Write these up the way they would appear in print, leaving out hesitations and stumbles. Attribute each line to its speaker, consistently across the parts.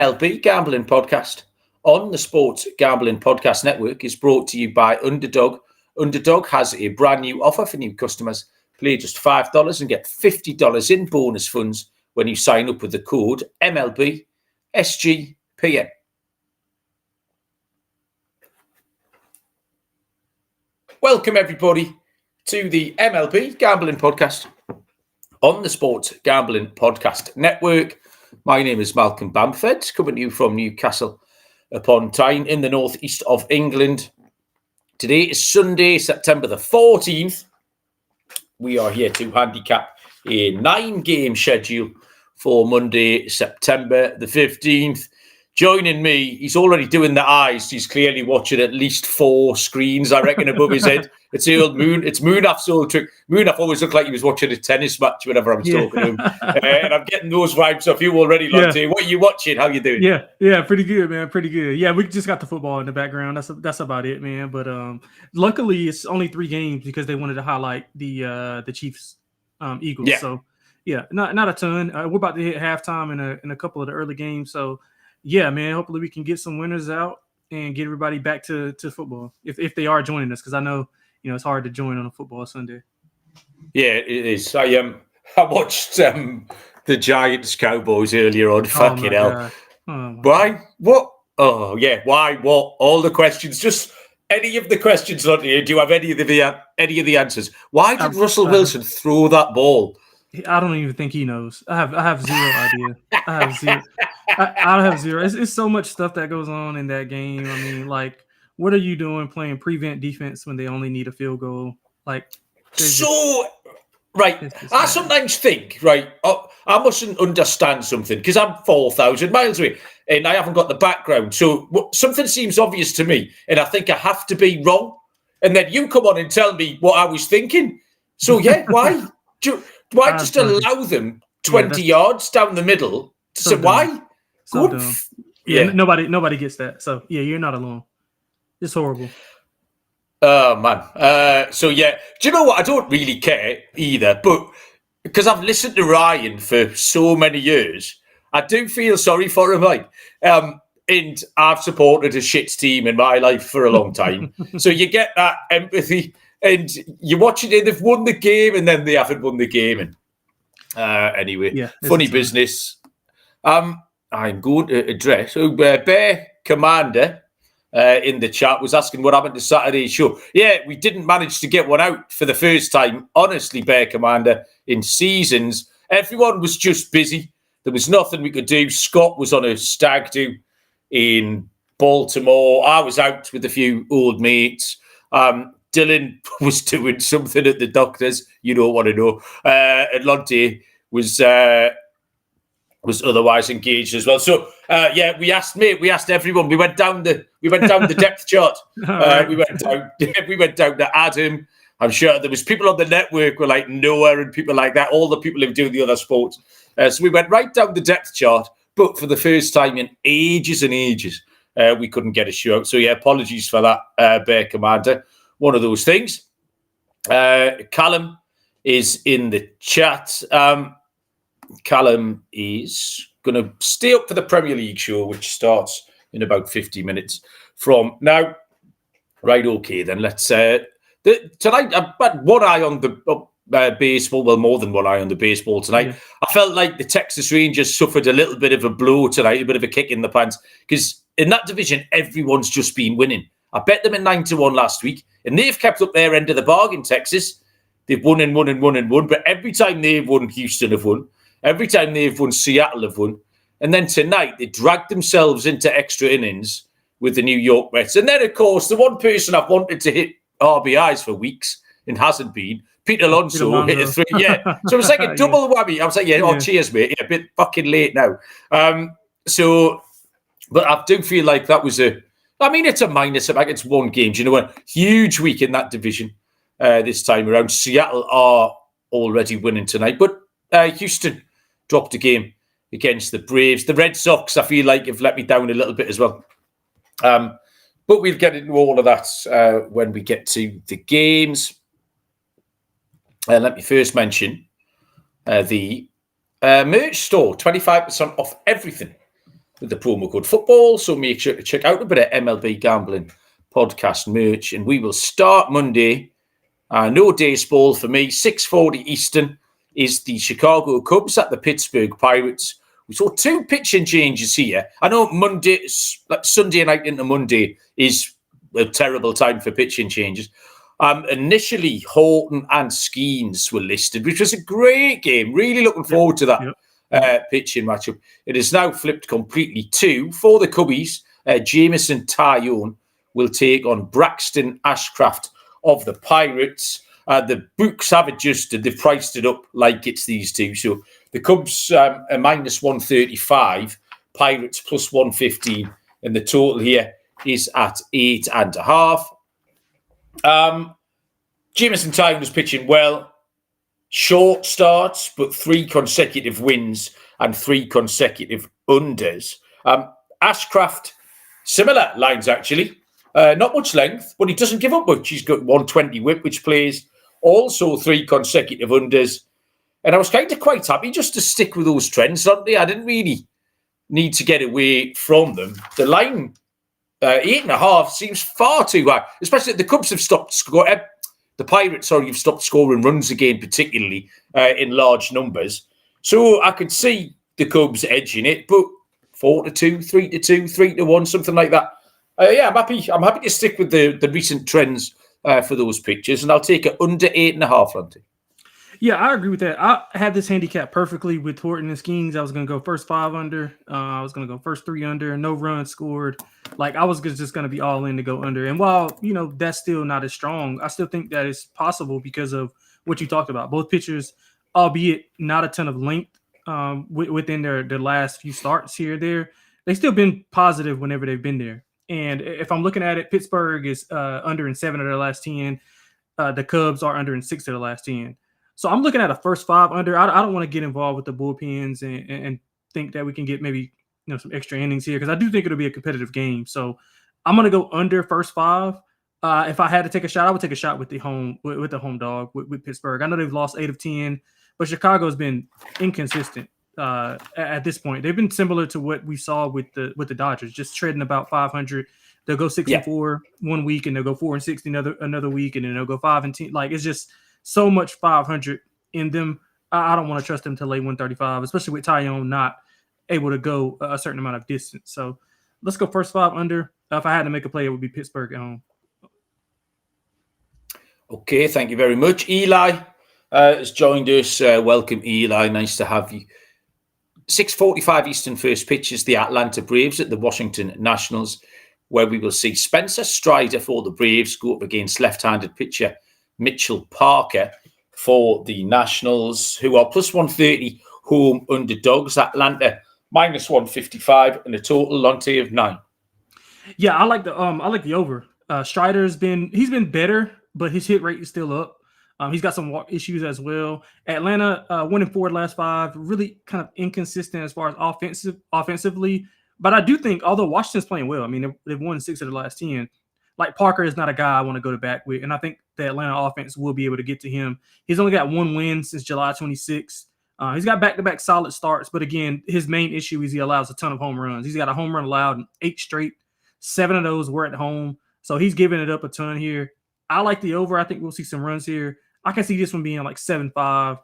Speaker 1: MLB Gambling Podcast on the Sports Gambling Podcast Network is brought to you by Underdog. Underdog has a brand new offer for new customers. Play just $5 and get $50 in bonus funds when you sign up with the code MLB SGPN. Welcome, everybody, to the MLB Gambling Podcast on the Sports Gambling Podcast Network. My name is Malcolm Bamford, coming to you from Newcastle upon Tyne in the northeast of England. Today is Sunday, September the 14th. We are here to handicap a 9-game schedule for Monday, September the 15th. Joining me, he's already doing the eyes. He's clearly watching at least 4 screens, I reckon, above his head. It's the old Moon. It's Moonaf's old trick. Moonaf always looked like he was watching a tennis match whenever I was talking to him. And I'm getting those vibes off you already, Lonte. Yeah. What are you watching? How you doing?
Speaker 2: Yeah, pretty good, man. Pretty good. Yeah, we just got the football in the background. That's about it, man. But luckily, it's only 3 games because they wanted to highlight the Chiefs Eagles.
Speaker 1: Yeah.
Speaker 2: So yeah, not a ton. We're about to hit halftime in a couple of the early games. So yeah, man. Hopefully, we can get some winners out and get everybody back to football if they are joining us, because I know it's hard to join on a football Sunday.
Speaker 1: Yeah, it is. I watched the Giants Cowboys earlier on. Fucking hell! Why? What? Oh yeah. Why? What? All the questions. Just any of the questions on here. Do you have any of the answers? Why did Russell Wilson throw that ball?
Speaker 2: I don't even think he knows. I have zero idea. I have zero. It's so much stuff that goes on in that game. I mean, like, what are you doing playing prevent defense when they only need a field goal? Like,
Speaker 1: right. I sometimes think, right, I mustn't understand something because I'm 4,000 miles away and I haven't got the background. So something seems obvious to me and I think I have to be wrong. And then you come on and tell me what I was thinking. So, yeah, why? Why just allow them 20 yards down the middle? So why?
Speaker 2: So dumb. Yeah, nobody gets that. So, yeah, you're not alone. It's horrible.
Speaker 1: Oh, man. So, yeah. Do you know what? I don't really care either. But because I've listened to Ryan for so many years, I do feel sorry for him. Like, and I've supported a shit team in my life for a long time. So you get that empathy. And you watch it, and they've won the game, and then they haven't won the game. And anyway, funny business. I'm going to address Bear Commander in the chat was asking what happened to Saturday's show. Yeah, we didn't manage to get one out for the first time. Honestly, Bear Commander, in seasons, everyone was just busy. There was nothing we could do. Scott was on a stag do in Baltimore. I was out with a few old mates. Dylan was doing something at the doctor's. You don't want to know. And Lonte was otherwise engaged as well. So we asked everyone. We went down the depth chart. We went down to Adam. I'm sure there was people on the network were like Noah and people like that. All the people who do the other sports. So we went right down the depth chart. But for the first time in ages and ages, we couldn't get a show out. So yeah, apologies for that, Bear Commander. One of those things. Callum is in the chat. Callum is going to stay up for the Premier League show, which starts in about 50 minutes from now. Right, okay, then let's... tonight, I've got one eye on the baseball. Well, more than one eye on the baseball tonight. Yeah. I felt like the Texas Rangers suffered a little bit of a blow tonight, a bit of a kick in the pants, because in that division, everyone's just been winning. I bet them at 9-1 last week, and they've kept up their end of the bargain, Texas. They've won and won and won and won, but every time they've won, Houston have won. Every time they've won, Seattle have won. And then tonight, they dragged themselves into extra innings with the New York Mets. And then, of course, the one person I've wanted to hit RBIs for weeks and hasn't been, Pete Alonso hit a 3. Yeah, so it was like a double whammy. I was like, cheers, mate. Yeah, a bit fucking late now. But I do feel like that was it's a minus. It's one game. Do you know what? Huge week in that division this time around. Seattle are already winning tonight, but Houston dropped a game against the Braves. The Red Sox, I feel like, have let me down a little bit as well. But we'll get into all of that when we get to the games. Let me first mention the merch store, 25% off everything with the promo code football. So make sure to check out a bit of MLB Gambling Podcast merch. And we will start Monday. No baseball for me. 6:40 Eastern is the Chicago Cubs at the Pittsburgh Pirates. We saw 2 pitching changes here. I know Sunday night into Monday is a terrible time for pitching changes. Initially, Horton and Skeens were listed, which was a great game. Really looking forward to that pitching matchup. It is now flipped completely to, for the Cubbies, Jamison Tyone will take on Braxton Ashcraft of the Pirates. The books have adjusted. They've priced it up like it's these two. So the Cubs are minus 135, Pirates plus 115, and the total here is at 8.5. Jamison Tyone was pitching well. Short starts, but 3 consecutive wins and 3 consecutive unders. Ashcraft, similar lines actually. Not much length, but he doesn't give up much. He's got 120 whip, which plays. Also 3 consecutive unders. And I was kind of quite happy just to stick with those trends, Lonte. I didn't really need to get away from them. The line, 8.5, seems far too high. Especially the Cubs have stopped scoring. The Pirates, have stopped scoring runs again, particularly in large numbers. So I could see the Cubs edging it, but 4-2, 3-2, 3-1, something like that. I'm happy. I'm happy to stick with the recent trends for those pictures, and I'll take it under 8.5, Lonte.
Speaker 2: Yeah, I agree with that. I had this handicap perfectly with Horton and Skeens. I was going to go first 5 under. I was going to go first 3 under. No runs scored. Like, I was just going to be all in to go under. And while, that's still not as strong, I still think that it's possible because of what you talked about. Both pitchers, albeit not a ton of length within their last few starts here or there, they've still been positive whenever they've been there. And if I'm looking at it, Pittsburgh is under in 7 of their last 10. The Cubs are under in 6 of their last 10. So I'm looking at a first 5 under. I don't want to get involved with the bullpens and think that we can get maybe some extra innings here because I do think it'll be a competitive game. So I'm going to go under first 5. If I had to take a shot, I would take a shot with the home dog with Pittsburgh. I know they've lost 8 of 10, but Chicago's been inconsistent at this point. They've been similar to what we saw with the Dodgers, just treading about 500. They'll go 6-4 one week, and they'll go 4-6 another week, and then they'll go 5-10. Like, it's just so much 500 in them. I don't want to trust them to lay 135, especially with Tyone not able to go a certain amount of distance. So let's go first 5 under. If I had to make a play, it would be Pittsburgh at home.
Speaker 1: Okay, thank you very much. Eli has joined us. Welcome, Eli. Nice to have you. 6:45 Eastern first pitch is the Atlanta Braves at the Washington Nationals, where we will see Spencer Strider for the Braves go up against left-handed pitcher Mitchell Parker for the Nationals, who are plus 130 home underdogs. Atlanta minus 155 and a total, Lonte, of 9.
Speaker 2: Yeah, I like the over. Strider's been better, but his hit rate is still up. He's got some walk issues as well. Atlanta 1-4 last 5, really kind of inconsistent as far as offensively. But I do think, although Washington's playing well, I mean, they've won 6 of the last 10. Like, Parker is not a guy I want to go to bat with, and I think the Atlanta offense will be able to get to him. He's only got 1 win since July 26th. He's got back-to-back solid starts, but again, his main issue is he allows a ton of home runs. He's got a home run allowed in 8 straight. 7 of those were at home, so he's giving it up a ton here. I like the over. I think we'll see some runs here. I can see this one being like 7-5,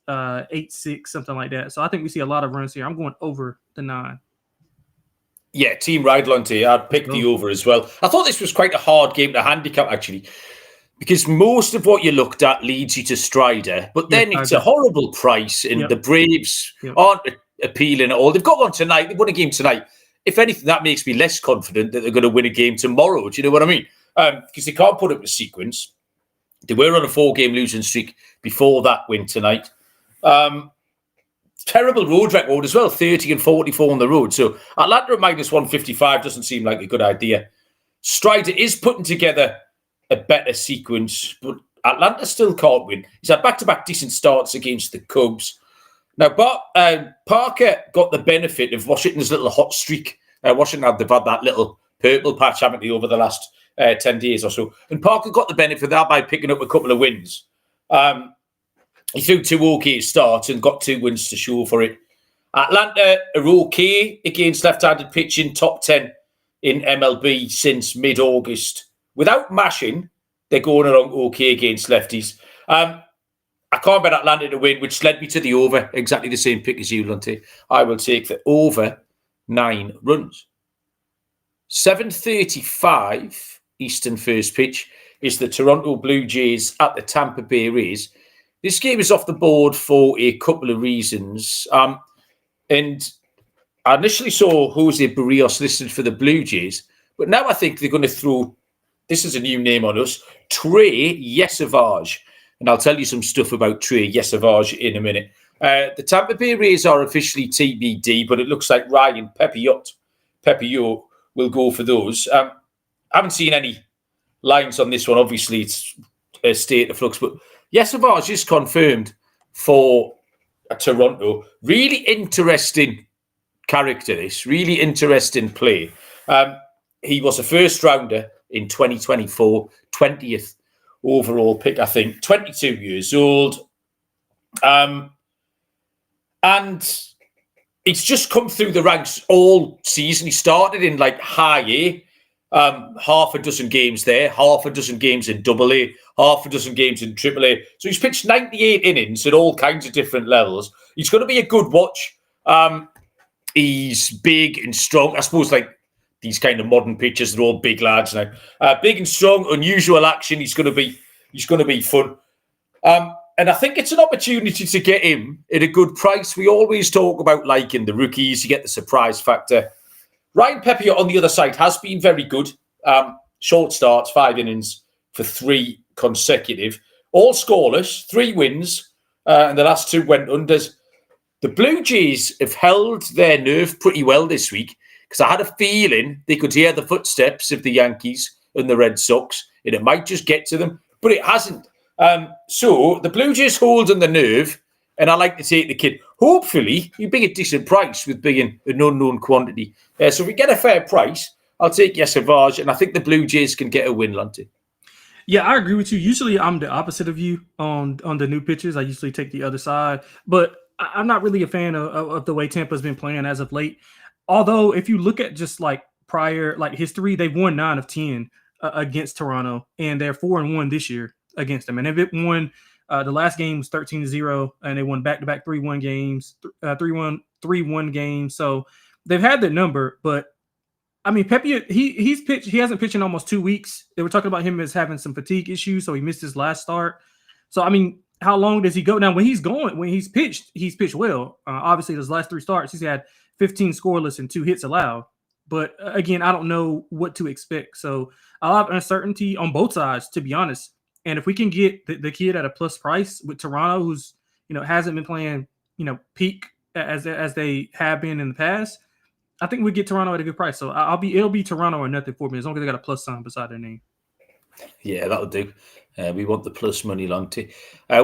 Speaker 2: 8-6, something like that. So I think we see a lot of runs here. I'm going over the 9.
Speaker 1: Yeah, team ride, Lonte. I'd pick the over as well. I thought this was quite a hard game to handicap, actually, because most of what you looked at leads you to Strider, but then it's a horrible price, and the Braves aren't appealing at all. They've got one tonight. They won a game tonight. If anything, that makes me less confident that they're going to win a game tomorrow. Do you know what I mean? Because they can't put up a sequence. They were on a 4-game losing streak before that win tonight. Terrible road record as well, 30-44 on the road. So Atlanta at minus 155 doesn't seem like a good idea. Strider is putting together a better sequence, but Atlanta still can't win. He's had back-to-back decent starts against the Cubs. Now, Parker got the benefit of Washington's little hot streak. Washington, they've had that little purple patch, haven't they, over the last 10 days or so. And Parker got the benefit of that by picking up a couple of wins. He threw 2 okay starts and got 2 wins to show for it. Atlanta are okay against left-handed pitching, top 10 in MLB since mid-August. Without mashing, they're going along okay against lefties. I can't bet Atlanta to win, which led me to the over. Exactly the same pick as you, Lonte. I will take the over 9 runs. 7:35 Eastern first pitch is the Toronto Blue Jays at the Tampa Bay Rays. This game is off the board for a couple of reasons. And I initially saw Jose Barrios listed for the Blue Jays, but now I think they're going to throw, this is a new name on us, Trey Yesavage. And I'll tell you some stuff about Trey Yesavage in a minute. The Tampa Bay Rays are officially TBD, but it looks like Ryan Pepillo will go for those. I haven't seen any lines on this one. Obviously, it's a state of flux, but Yesavage is confirmed for Toronto. Really interesting character, this. Really interesting play. He was a first rounder in 2024, 20th overall pick, I think, 22 years old. And it's just come through the ranks all season. He started in like high A, half a dozen games there, half a dozen games in double A, half a dozen games in triple A. So he's pitched 98 innings at all kinds of different levels. He's going to be a good watch. He's big and strong. I suppose like these kind of modern pitchers, they're all big lads now. Big and strong, unusual action. He's going to be fun. And I think it's an opportunity to get him at a good price. We always talk about liking the rookies. You get the surprise factor. Ryan Pepillo on the other side has been very good. Short starts, 5 innings for 3 consecutive. All scoreless, 3 wins. And the last 2 went unders. The Blue Jays have held their nerve pretty well this week because I had a feeling they could hear the footsteps of the Yankees and the Red Sox and it might just get to them, but it hasn't. So the Blue Jays holding the nerve, and I like to take the kid. Hopefully, you bring a decent price with being an unknown quantity. So if we get a fair price, I'll take Yesavage, and I think the Blue Jays can get a win, Lonte.
Speaker 2: Yeah, I agree with you. Usually, I'm the opposite of you on the new pitches. I usually take the other side, but I'm not really a fan of the way Tampa's been playing as of late. Although, if you look at just like prior history, they've won 9 of 10 against Toronto, and they're 4-1 this year against them. And they've won the last game was 13-0, and they won back-to-back 3-1 games, 3-1 games. So they've had their number, but I mean, Pepe, he hasn't pitched in almost 2 weeks. They were talking about him as having some fatigue issues, so he missed his last start. So I mean, how long does he go? Now, when he's pitched well. Obviously, those last 3 starts, he's had 15 scoreless and 2 hits allowed. But again, I don't know what to expect. So a lot of uncertainty on both sides, to be honest. And if we can get the kid at a plus price with Toronto, who's hasn't been playing peak as they have been in the past, I think we get Toronto at a good price. So it'll be Toronto or nothing for me as long as they got a plus sign beside their name.
Speaker 1: Yeah, that'll do. We want the plus money, Lonte.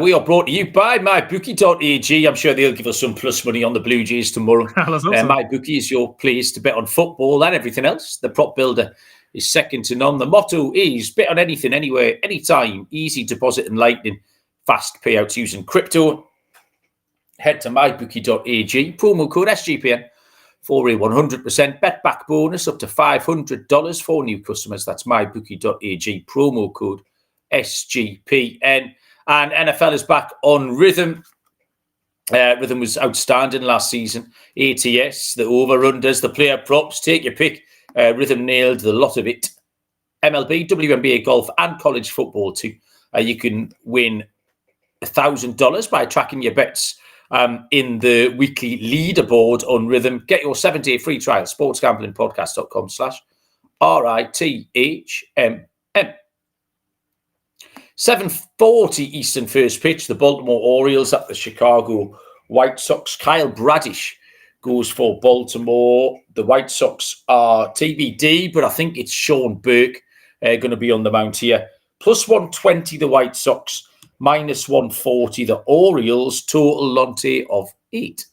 Speaker 1: We are brought to you by MyBookie.ag. I'm sure they'll give us some plus money on the Blue Jays tomorrow. MyBookie is your place to bet on football and everything else. The prop builder is second to none. The motto is bet on anything, anywhere, anytime. Easy deposit and lightning. Fast payouts using crypto. Head to MyBookie.ag. Promo code SGPN for a 100% bet back bonus up to $500 for new customers. That's MyBookie.ag. Promo code SGPN. And NFL is back on Rhythm. Rhythm was outstanding last season. ATS, the over-unders, the player props, take your pick. Rhythm nailed the lot of it. MLB, WNBA golf, and college football too. You can win $1,000 by tracking your bets in the weekly leaderboard on Rhythm. Get your 7-day free trial. sportsgamblingpodcast.com/RITHMM. 7:40 Eastern first pitch. The Baltimore Orioles at the Chicago White Sox. Kyle Bradish goes for Baltimore. The White Sox are TBD, but I think it's Sean Burke going to be on the mount here. Plus 120 the White Sox, minus 140 the Orioles. Total Lonte of 8.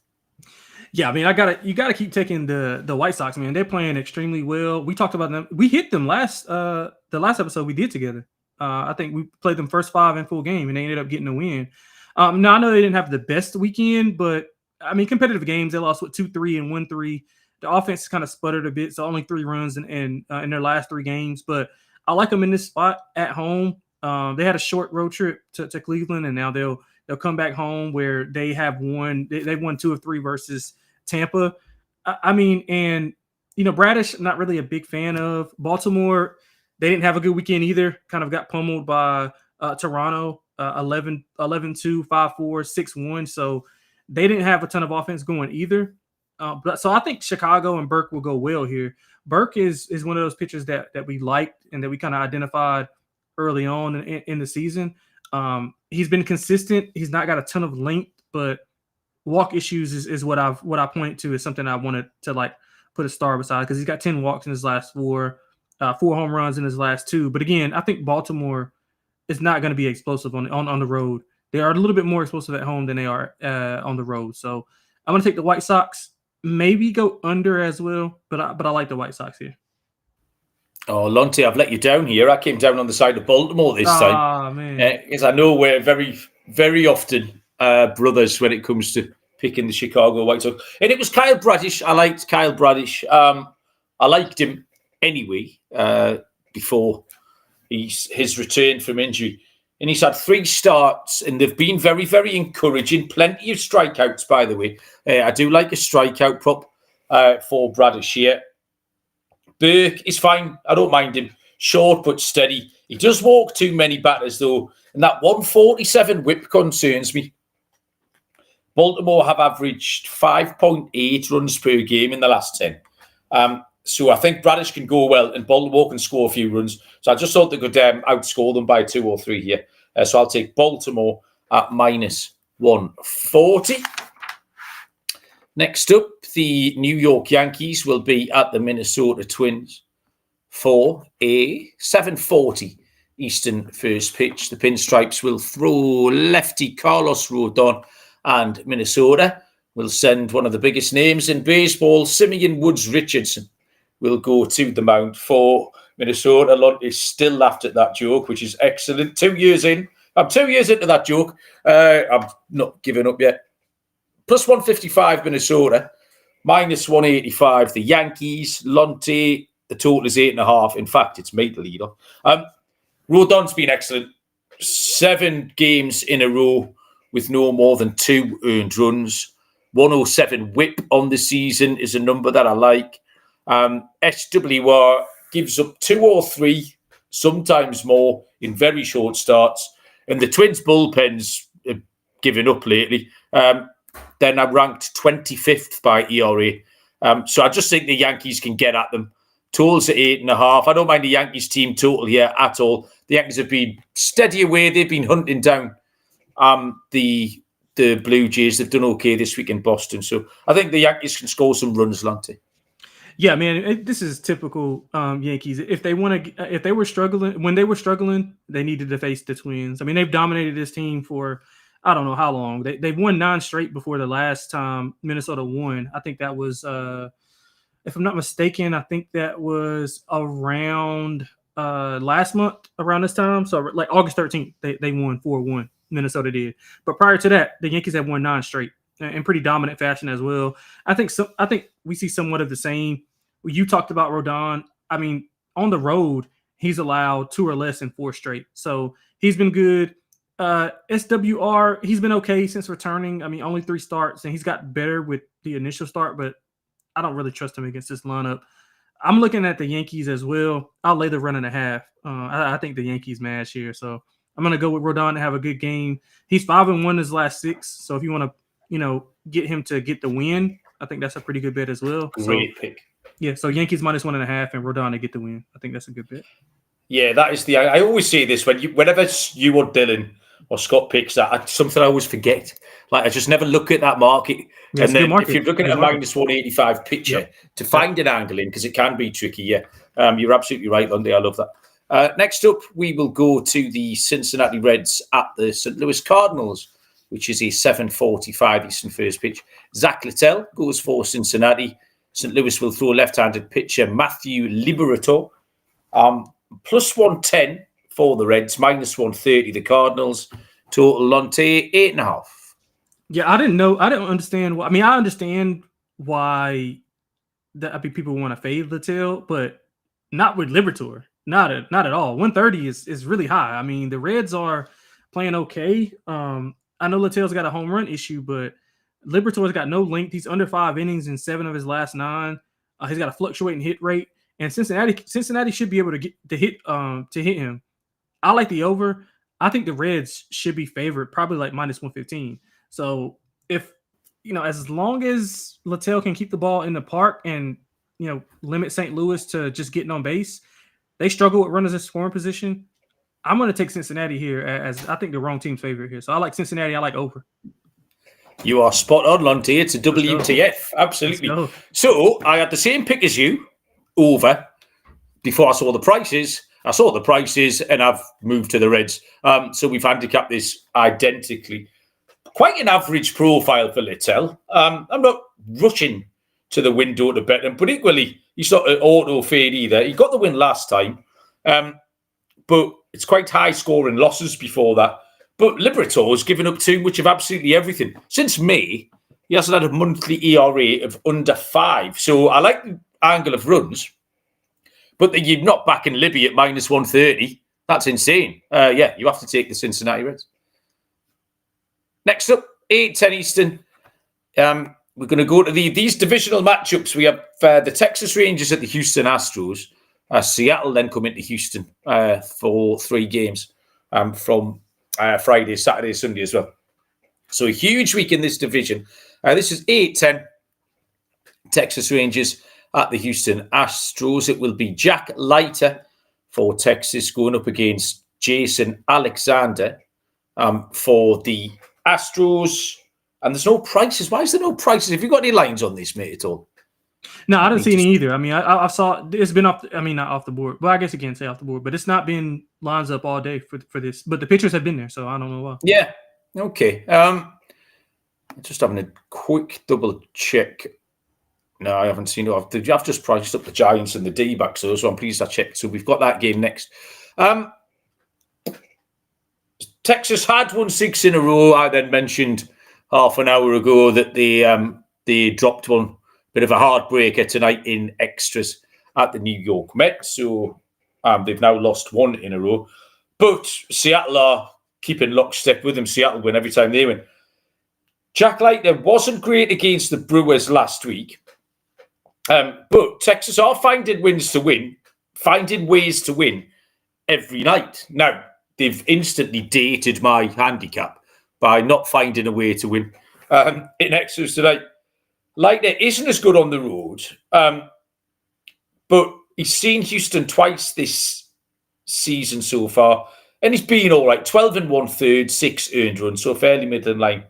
Speaker 2: Yeah, I mean, you gotta keep taking the White Sox, man. They're playing extremely well. We talked about them. We hit them the last episode we did together. I think we played them first 5 in full game, and they ended up getting a win. Now I know they didn't have the best weekend, but I mean, competitive games. They lost with 2-3 and 1-3. The offense kind of sputtered a bit, so only 3 runs in their last 3 games. But I like them in this spot at home. They had a short road trip to Cleveland, and now they'll come back home where they have won. They've won 2 of 3 versus Tampa. I mean, and Bradish, not really a big fan of. Baltimore, they didn't have a good weekend either. Kind of got pummeled by Toronto, 11-2, 5-4, 6-1. So they didn't have a ton of offense going either. So I think Chicago and Burke will go well here. Burke is one of those pitchers that we liked and that we kind of identified early on in the season. He's been consistent. He's not got a ton of length, but walk issues is what I point to as something I wanted to like put a star beside, because he's got 10 walks in his last 4, 4 home runs in his last 2. But again, I think Baltimore is not going to be explosive on the road. They are a little bit more explosive at home than they are on the road. So I'm going to take the White Sox, maybe go under as well, but I like the White Sox here.
Speaker 1: Oh, Lonte, I've let you down here. I came down on the side of Baltimore this time.
Speaker 2: Oh, man.
Speaker 1: Because I know we're very, very often brothers when it comes to picking the Chicago White Sox. And it was Kyle Bradish. I liked Kyle Bradish. I liked him anyway before his return from injury. And he's had 3 starts, and they've been very, very encouraging. Plenty of strikeouts, by the way. I do like a strikeout prop for Bradish here. Burke is fine. I don't mind him. Short but steady. He does walk too many batters, though, and that 147 whip concerns me. Baltimore have averaged 5.8 runs per game in the last 10. So I think Bradish can go well, and Baltimore can score a few runs. So I just thought they could outscore them by 2 or 3 here. So I'll take Baltimore at minus 140. Next up, the New York Yankees will be at the Minnesota Twins for a 7:40 Eastern first pitch. The Pinstripes will throw lefty Carlos Rodon, and Minnesota will send one of the biggest names in baseball, Simeon Woods Richardson, will go to the mound for Minnesota. Lonte still laughed at that joke, which is excellent. 2 years in. I'm 2 years into that joke. I'm not giving up yet. Plus 155 Minnesota, minus 185 the Yankees. Lonte, the total is 8.5. In fact, it's made the leader. Rodon's been excellent. 7 games in a row with no more than 2 earned runs. 107 whip on the season is a number that I like. SWR gives up 2 or 3, sometimes more, in very short starts. And the Twins' bullpens have given up lately. They're now ranked 25th by ERA. So I just think the Yankees can get at them. Totals at 8.5. I don't mind the Yankees team total here at all. The Yankees have been steady away. They've been hunting down the Blue Jays. They've done okay this week in Boston. So I think the Yankees can score some runs, Lonte.
Speaker 2: Yeah, man, this is typical Yankees. If they were struggling, they needed to face the Twins. I mean, they've dominated this team for I don't know how long. They've won 9 straight before the last time Minnesota won. I think that was, if I'm not mistaken, I think that was around last month around this time. So like August 13th, they won 4-1. Minnesota did. But prior to that, the Yankees have won 9 straight in pretty dominant fashion as well. I think we see somewhat of the same. You talked about Rodon. I mean, on the road, he's allowed 2 or less in 4 straight. So he's been good. SWR, he's been okay since returning. I mean, only 3 starts, and he's got better with the initial start, but I don't really trust him against this lineup. I'm looking at the Yankees as well. I'll lay the 1.5. I think the Yankees match here. So I'm going to go with Rodon to have a good game. He's 5-1 his last 6. So if you want to, get him to get the win, I think that's a pretty good bet as well.
Speaker 1: Great pick.
Speaker 2: Yeah, so Yankees minus 1.5 and Rodon to get the win. I think that's a good bet.
Speaker 1: Yeah, that is I always say this whenever you or Dylan or Scott picks that, something I always forget. Like I just never look at that market.
Speaker 2: Yeah,
Speaker 1: and then if you're looking at a minus 185 picture to find an angle in, because it can be tricky. Yeah, you're absolutely right, Lundy. I love that. Next up, we will go to the Cincinnati Reds at the St. Louis Cardinals, which is a 7:45 Eastern first pitch. Zach Littell goes for Cincinnati. St. Louis will throw left-handed pitcher Matthew Liberato. Plus 110 for the Reds, minus 130 the Cardinals. Total Lonte 8.5.
Speaker 2: Yeah, I didn't know. I didn't understand. I mean, I understand why people want to fade Littell, but not with Liberatore. Not at all. 130 is really high. I mean, the Reds are playing okay. I know Littell's got a home run issue, but Liberatore's got no length. He's under 5 innings in 7 of his last 9. He's got a fluctuating hit rate, and Cincinnati should be able to hit him. I like the over. I think the Reds should be favored, probably like minus 115. So if as long as Littell can keep the ball in the park and limit St. Louis to just getting on base, they struggle with runners in scoring position. I'm going to take Cincinnati here as I think the wrong team's favorite here. So I like Cincinnati. I like over.
Speaker 1: You are spot on, Lonte. It's a WTF. Absolutely. So I had the same pick as you, over, before I saw the prices. I saw the prices and I've moved to the Reds. So we've handicapped this identically. Quite an average profile for Littell. I'm not rushing to the window to bet him, but equally, he's not an auto fade either. He got the win last time, but it's quite high scoring losses before that. But Liberatore has given up too much of absolutely everything. Since May, he hasn't had a monthly ERA of under 5. So I like the angle of runs, but you're not backing Libby at minus 130. That's insane. Yeah, you have to take the Cincinnati Reds. Next up, 8:10 Eastern. We're going to go to these divisional matchups. We have the Texas Rangers at the Houston Astros. Seattle then come into Houston for 3 games from Friday, Saturday, Sunday as well. So a huge week in this division. This is 8:10 Texas Rangers at the Houston Astros. It will be Jack Leiter for Texas going up against Jason Alexander for the Astros. And there's no prices. Why is there no prices? Have you got any lines on this, mate, at all?
Speaker 2: No, I didn't see any either. I mean, I saw it's been off. I mean, not off the board. Well, I guess you can't say off the board, but it's not been lines up all day for this. But the pictures have been there, so I don't know why.
Speaker 1: Yeah. Okay. Just having a quick double check. No, I haven't seen it. I've just priced up the Giants and the D-backs, so I'm pleased I checked. So we've got that game next. Texas had won 6 in a row. I then mentioned half an hour ago that they dropped one. Bit of a heartbreaker tonight in extras at the New York Mets. So they've now lost 1 in a row. But Seattle are keeping lockstep with them. Seattle win every time they win. Jack Leiter wasn't great against the Brewers last week. But Texas are finding ways to win every night. Now, they've instantly dated my handicap by not finding a way to win in extras tonight. Leiter isn't as good on the road, but he's seen Houston twice this season so far, and he's been all right. 12 1/3, 6 earned runs, so fairly middle line.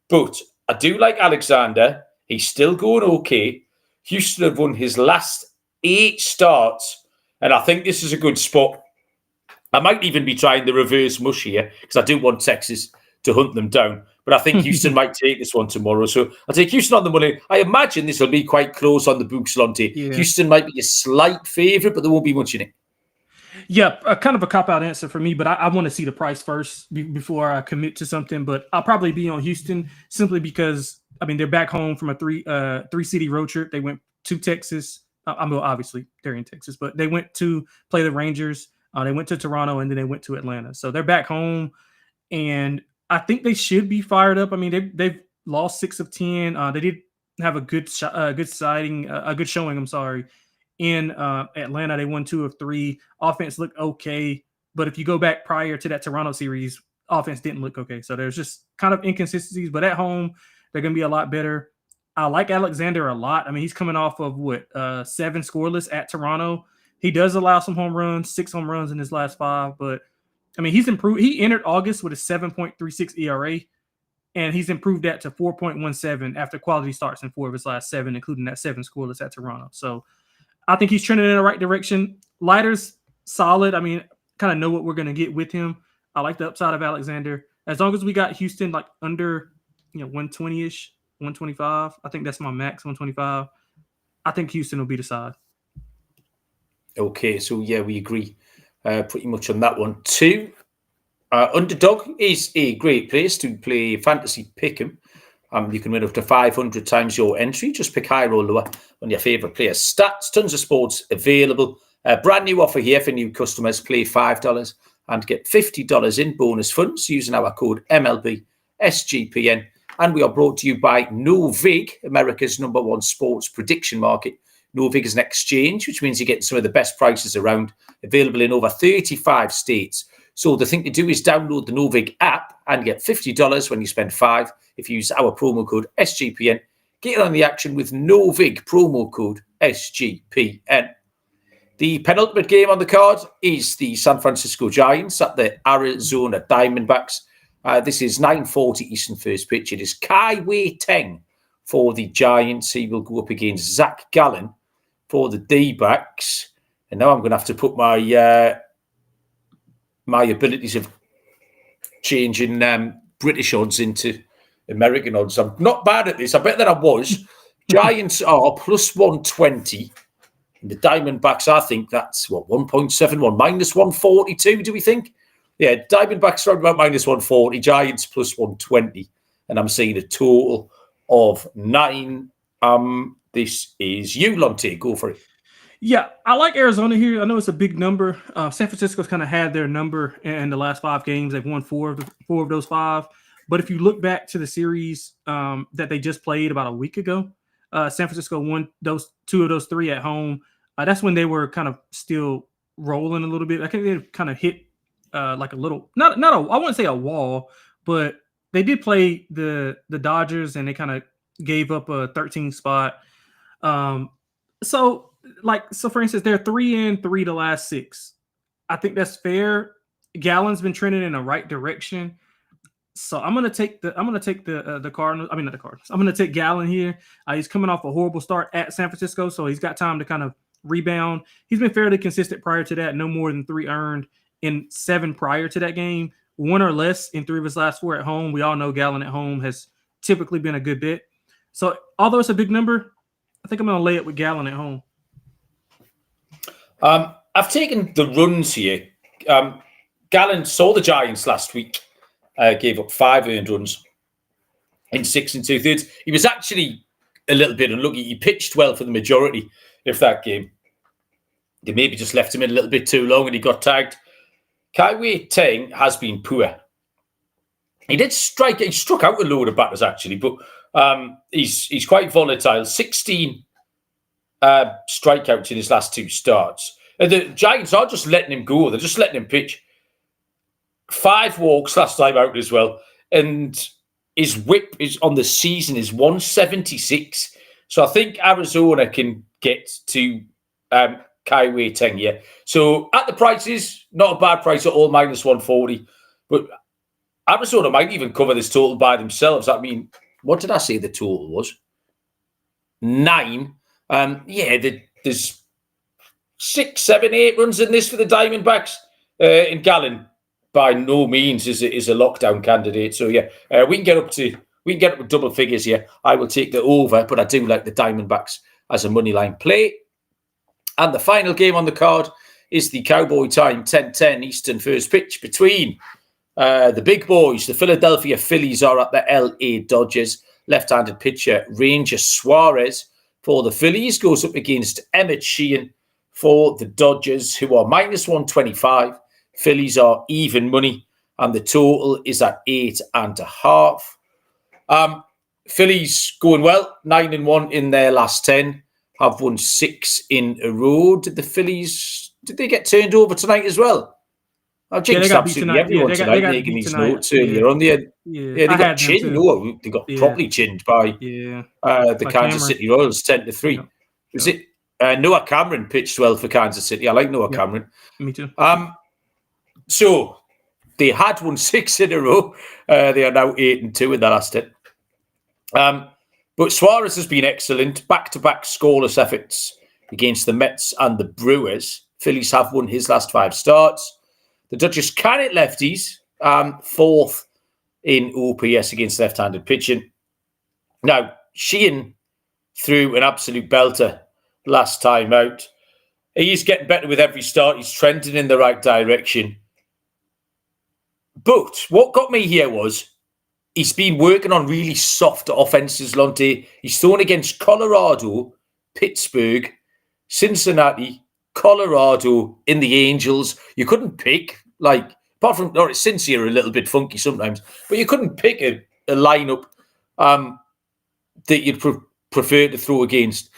Speaker 1: But I do like Alexander. He's still going okay. Houston have won his last 8 starts, and I think this is a good spot. I might even be trying the reverse mush here because I do want Texas to hunt them down. But I think Houston might take this one tomorrow. So I'll take Houston on the money. I imagine this will be quite close on the books, Lonte. Yeah. Houston might be a slight favourite, but there won't be much in it.
Speaker 2: Yeah, kind of a cop-out answer for me, but I want to see the price first before I commit to something. But I'll probably be on Houston simply because, I mean, they're back home from a three-city road trip. They went to Texas. Obviously, they're in Texas, but they went to play the Rangers. They went to Toronto, and then they went to Atlanta. So they're back home, and I think they should be fired up. I mean, they've lost 6 of 10. They did have a good showing. I'm sorry, in Atlanta. They won 2 of 3. Offense looked okay, but if you go back prior to that Toronto series, offense didn't look okay. So there's just kind of inconsistencies. But at home, they're going to be a lot better. I like Alexander a lot. I mean, he's coming off of 7 scoreless at Toronto. He does allow some home runs, 6 home runs in his last 5, but I mean, he's improved. He entered August with a 7.36 ERA, and he's improved that to 4.17 after quality starts in 4 of his last 7, including that 7 scoreless at Toronto. So I think he's trending in the right direction. Leiter's solid. I mean, kind of know what we're going to get with him. I like the upside of Alexander. As long as we got Houston like under 120-ish, 125, I think that's my max, 125. I think Houston will be the side.
Speaker 1: Okay, so yeah, we agree pretty much on that one too. Underdog is a great place to play fantasy pick'em. You can win up to 500 times your entry. Just pick higher or lower on your favourite players' stats. Tons of sports available. Brand new offer here for new customers. Play $5 and get $50 in bonus funds using our code MLB SGPN. And we are brought to you by Novig, America's #1 sports prediction market. Novig is an exchange, which means you get some of the best prices around, available in over 35 states. So the thing to do is download the Novig app and get $50 when you spend $5 if you use our promo code SGPN. Get on the action with Novig, promo code SGPN. The penultimate game on the card is the San Francisco Giants at the Arizona Diamondbacks. This is 9:40 Eastern first pitch. It is Kai Wei Teng for the Giants. He will go up against Zach Gallen for the D-backs. And now I'm going to have to put my my abilities of changing British odds into American odds. I'm not bad at this. I bet that I was. Giants are plus 120. And the Diamondbacks, I think that's, 1.71, minus 142, do we think? Yeah, Diamondbacks are about minus 140, Giants plus 120. And I'm seeing a total of 9. This is you, Lonte. Go for it.
Speaker 2: Yeah, I like Arizona here. I know it's a big number. San Francisco's kind of had their number in the last 5 games. They've won four of those 5. But if you look back to the series that they just played about a week ago, San Francisco won 2 of those 3 at home. That's when they were kind of still rolling a little bit. I think they kind of hit like a little, I wouldn't say a wall, but they did play the Dodgers and they kind of gave up a 13 spot. So for instance, they're 3-3 the last 6. I think that's fair. Gallen's been trending in the right direction. So I'm gonna take the Cardinals. I mean, not the Cardinals. I'm gonna take Gallen here. He's coming off a horrible start at San Francisco, so he's got time to kind of rebound. He's been fairly consistent prior to that. No more than 3 earned in 7 prior to that game. 1 or less in 3 of his last 4 at home. We all know Gallen at home has typically been a good bet. So although it's a big number, I think I'm gonna lay it with Gallen at home.
Speaker 1: I've taken the runs here. Gallen saw the Giants last week. Gave up 5 earned runs in 6 2/3. He was actually a little bit unlucky. He pitched well for the majority of that game. They maybe just left him in a little bit too long and he got tagged. Kai Wei Teng has been poor. He did strike. He struck out a load of batters actually, but he's quite volatile. 16 strikeouts in his last 2 starts. And the Giants are just letting him go. They're just letting him pitch. 5 walks last time out as well. And his whip is on the season is 176. So I think Arizona can get to Kai Wei Teng, yeah. So at the prices, not a bad price at all, minus 140. But Arizona might even cover this total by themselves. I mean, what did I say the total was? 9. There's 6, 7, 8 runs in this for the Diamondbacks. In Gallen, by no means is a lockdown candidate. So yeah, we can get up to double figures here. I will take the over, but I do like the Diamondbacks as a money line play. And the final game on the card is the Cowboy time 10:10 Eastern first pitch between the big boys. The Philadelphia Phillies are at the LA Dodgers. Left-handed pitcher Ranger Suarez for the Phillies goes up against Emmett Sheehan for the Dodgers, who are minus 125. Phillies are even money, and the total is at 8.5. Phillies going well, 9-1 in their last 10, have won 6 in a row. Did they get turned over tonight as well? I jinxed absolutely everyone tonight, making these notes earlier on. They got chinned. No, they got properly chinned by the Kansas City Royals, 10-3. Was it Noah Cameron pitched well for Kansas City? I like Noah Cameron.
Speaker 2: Me too.
Speaker 1: So they had won 6 in a row. They are now 8-2 in the last 10. But Suarez has been excellent. Back-to-back scoreless efforts against the Mets and the Brewers. Phillies have won his last 5 starts. The Dodgers can hit lefties. 4th in OPS against left-handed pitching. Now, Sheehan threw an absolute belter last time out. He's getting better with every start. He's trending in the right direction. But what got me here was he's been working on really soft offenses, Lonte. He's thrown against Colorado, Pittsburgh, Cincinnati, Colorado, in the Angels. You couldn't pick, apart from Cincy are a little bit funky sometimes, but you couldn't pick a lineup that you'd prefer to throw against.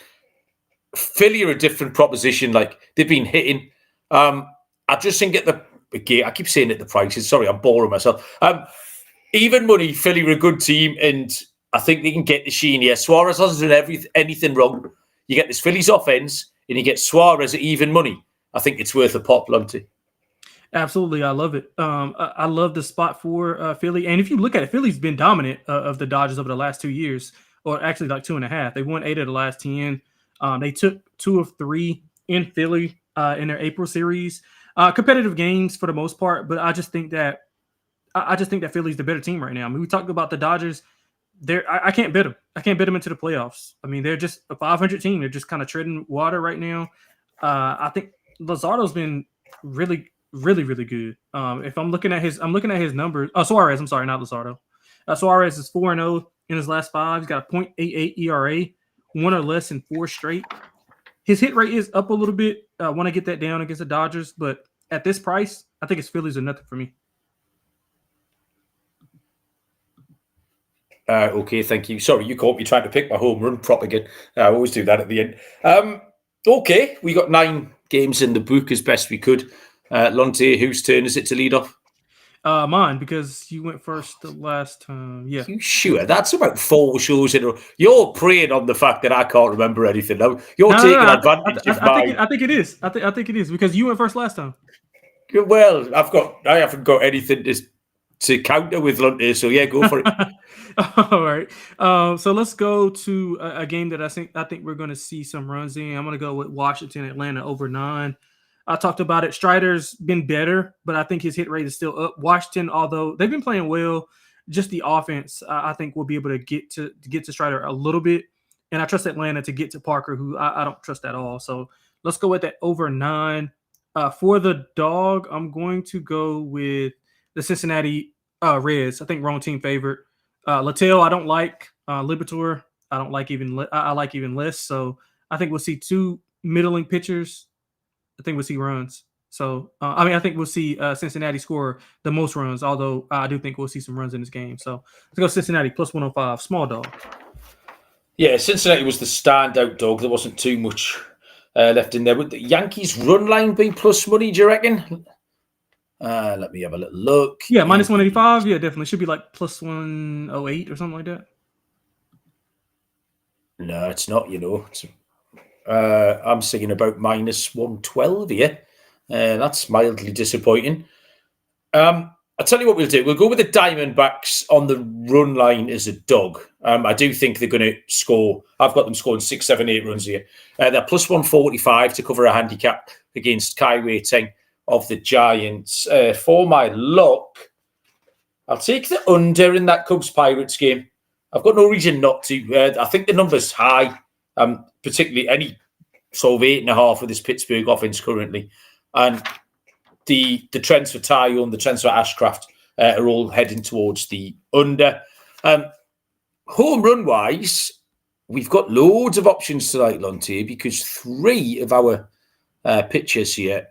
Speaker 1: Philly are a different proposition. They've been hitting. I just think I keep saying at the prices. Sorry, I'm boring myself. Even money, Philly are a good team, and I think they can get the sheen here. Suarez hasn't done anything wrong. You get this Phillies offense, and you get Suarez at even money. I think it's worth a pop, Lonte.
Speaker 2: Absolutely, I love it. I love the spot for Philly. And if you look at it, Philly's been dominant of the Dodgers over the last 2 years, or actually 2.5. They won 8 of the last 10. They took 2 of 3 in Philly in their April series. Competitive games for the most part, but I just think that Philly's the better team right now. I mean, we talked about the Dodgers. I can't bet them. I can't bet them into the playoffs. I mean, they're just a 500 team. They're just kind of treading water right now. I think Luzardo's been really, really, really good. If I'm looking at his numbers. Oh, Suarez. I'm sorry, not Luzardo. Suarez is 4-0 in his last 5. He's got a .88 ERA, 1 or less in 4 straight. His hit rate is up a little bit. I want to get that down against the Dodgers, but at this price, I think it's Phillies or nothing for me.
Speaker 1: Okay, thank you. Sorry, you caught me trying to pick my home run prop again. I always do that at the end. Okay, we got 9 games in the book as best we could. Lonte, whose turn is it to lead off?
Speaker 2: Mine, because you went first the last time. Yeah.
Speaker 1: You sure? That's about 4 shows in a row. You're preying on the fact that I can't remember anything. Now you're taking advantage of mine.
Speaker 2: I think it is. I think it is because you went first last time.
Speaker 1: Well, I haven't got anything to counter with Lonte, so yeah, go for it.
Speaker 2: All right. So let's go to a game that I think we're going to see some runs in. I'm going to go with Washington, Atlanta over 9. I talked about it. Strider's been better, but I think his hit rate is still up. Washington, although they've been playing well, just the offense, I think we'll be able to get to Strider a little bit. And I trust Atlanta to get to Parker, who I don't trust at all. So let's go with that over 9. For the dog, I'm going to go with the Cincinnati Reds. I think wrong team favorite. Littell, I don't like. Liberatore, I don't like I like even less. So I think we'll see 2 middling pitchers. I think we'll see runs. So, I think we'll see Cincinnati score the most runs, although I do think we'll see some runs in this game. So let's go Cincinnati plus 105, small dog.
Speaker 1: Yeah, Cincinnati was the standout dog. There wasn't too much left in there. Would the Yankees run line be plus money, do you reckon? Let me have a little look.
Speaker 2: Yeah, minus 185. Yeah, definitely. Should be like plus 108 or something like that.
Speaker 1: No, it's not, I'm singing about minus 112 here. That's mildly disappointing. I'll tell you what we'll do. We'll go with the Diamondbacks on the run line as a dog. I do think they're going to score. I've got them scoring 6, 7, 8 runs here. They're plus 145 to cover a handicap against Kai Wei Teng of the Giants. For my lock, I'll take the under in that Cubs-Pirates game. I've got no reason not to. I think the number's high. Particularly any sort of 8.5 with this Pittsburgh offense currently. And the trends for Taillon and the trends for Ashcraft are all heading towards the under. Home run wise, we've got loads of options tonight, Lonte, because 3 of our pitchers here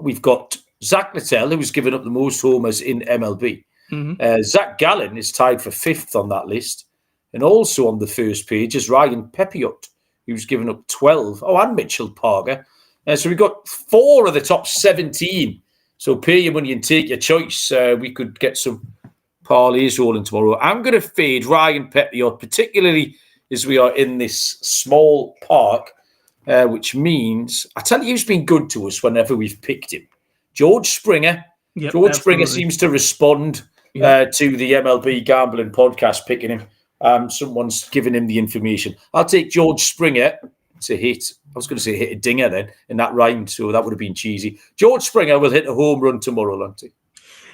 Speaker 1: we've got Zach Littell, who's given up the most homers in MLB. Mm-hmm. Zach Gallen is tied for 5th on that list. And also on the first page is Ryan Pepiot, who's given up 12. Oh, and Mitchell Parker. So we've got 4 of the top 17. So pay your money and take your choice. We could get some parlays rolling tomorrow. I'm going to fade Ryan Pepiot, particularly as we are in this small park, which means, I tell you who's been good to us whenever we've picked him. George Springer.
Speaker 2: Yep,
Speaker 1: George
Speaker 2: absolutely.
Speaker 1: Springer seems to respond to the MLB Gambling Podcast picking him. Someone's given him the information. I'll take George Springer to hit. I was going to say hit a dinger then, and that rhymed, so that would have been cheesy. George Springer will hit a home run tomorrow, Lonte.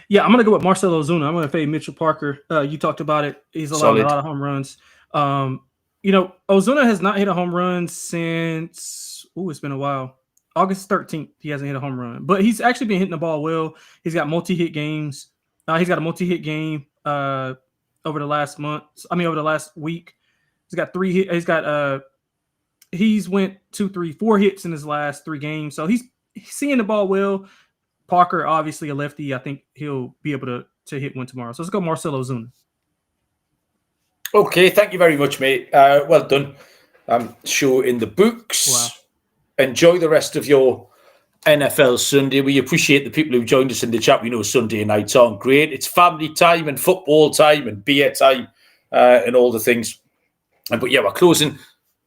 Speaker 2: Yeah, I'm going to go with Marcell Ozuna. I'm going to fade Mitchell Parker. You talked about it. He's allowed a lot of home runs. Ozuna has not hit a home run since, it's been a while. August 13th, he hasn't hit a home run. But he's actually been hitting the ball well. He's got multi-hit games. He's got a multi-hit game over the last month. Over the last week. He's got 3 hits. He's went 2, 3, 4 hits in his last 3 games. So he's seeing the ball well. Parker, obviously a lefty. I think he'll be able to hit one tomorrow. So let's go Marcell Ozuna.
Speaker 1: Okay, thank you very much, mate. Well done. Show in the books.
Speaker 2: Wow.
Speaker 1: Enjoy the rest of your NFL Sunday. We appreciate the people who joined us in the chat. We know Sunday nights aren't great. It's family time and football time and beer time and all the things. But yeah, we're closing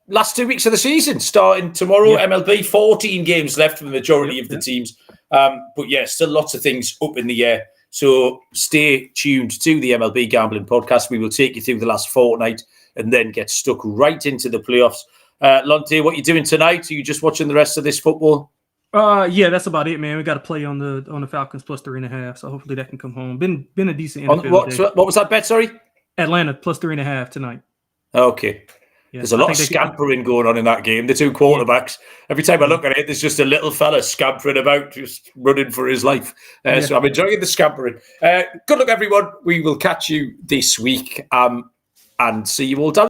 Speaker 1: last 2 weeks of the season, starting tomorrow. Yep. MLB, 14 games left for the majority of the teams. But yeah, still lots of things up in the air. So stay tuned to the MLB Gambling Podcast. We will take you through the last fortnight and then get stuck right into the playoffs. Lonte, what are you doing tonight? Are you just watching the rest of this football?
Speaker 2: Yeah, that's about it, man. We got to play on the Falcons plus 3.5. So hopefully that can come home. Been a decent NFL day.
Speaker 1: What was that bet? Sorry,
Speaker 2: Atlanta plus 3.5 tonight.
Speaker 1: Okay. Yeah, there's a lot of scampering going on in that game. The two quarterbacks. Every time I look at it, there's just a little fella scampering about, just running for his life. So I'm enjoying the scampering. Good luck, everyone. We will catch you this week and see you all down.